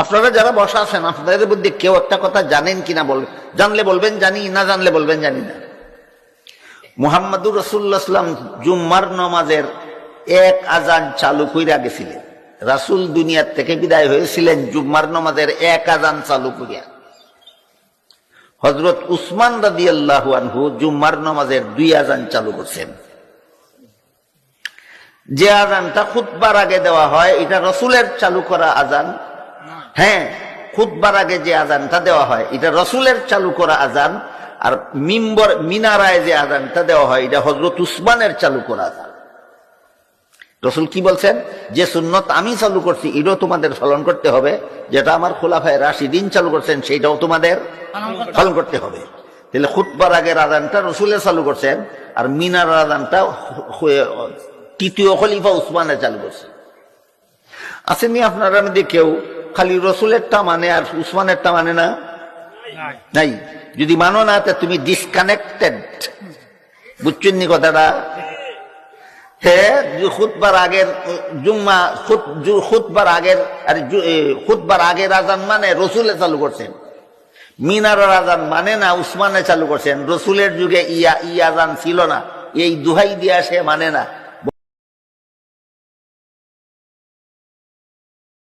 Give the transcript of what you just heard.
আপনারা যারা বসা আছেন আপনাদের মধ্যে কেউ একটা কথা জানেন কিনা বলবেন, জানলে বলবেন জানি, না জানলে বলবেন জানি না। মুহাম্মদুর রাসূলুল্লাহ সাল্লাম জুম্মার নামাজের এক আজান চালু কইরা গেছিলেন। রাসূল দুনিয়ার থেকে বিদায় হয়েছিলেন জুম্মার নামাজের এক আজান চালু করিয়া। হযরত উসমান রাদিয়াল্লাহু আনহু জুম্মার নামাজের 2 আজান চালু করছেন। যে আজানটা খুতবার আগে দেওয়া হয় এটা রাসূলের চালু করা আজান। হ্যাঁ, খুতবার আগে যে আজানটা দেওয়া হয় এটা রাসূলের চালু করা আজান। আর মিম্বর মিনারায় যে আজানটা দেওয়া হয় এটা হযরত উসমানের চালু করা আজান। রাসূল কি বলছেন? যে সুন্নত আমি চালু করছি এটাও তোমাদের পালন করতে হবে, যেটা আমার খোলাফায়ে রাশিদিন চালু করছেন সেটাও তোমাদের পালন করতে হবে। তাহলে খুতবার আগের আজানটা রাসূলে চালু করছেন আর মিনার আজানটা তৃতীয় খলিফা উসমানে চালু করছে। আসেনি আপনারা মধ্যে কেউ খালি রসুলেরটা মানে আর উসমানেরটা মানে না? নাই। যদি মানো না তা তুমি ডিসকানেক্টেড, বুঝছেন নি কথাটা? হ্যাঁ, খুতবার আগের জুম্মা খুতবার আগের আর খুতবার আগের আজান মানে রসুলে চালু করছেন, মিনারের আজান মানে না উসমানে চালু করছেন। রসুলের যুগে ই আজান ছিল না, এই দুহাই দিয়া সে মানে না।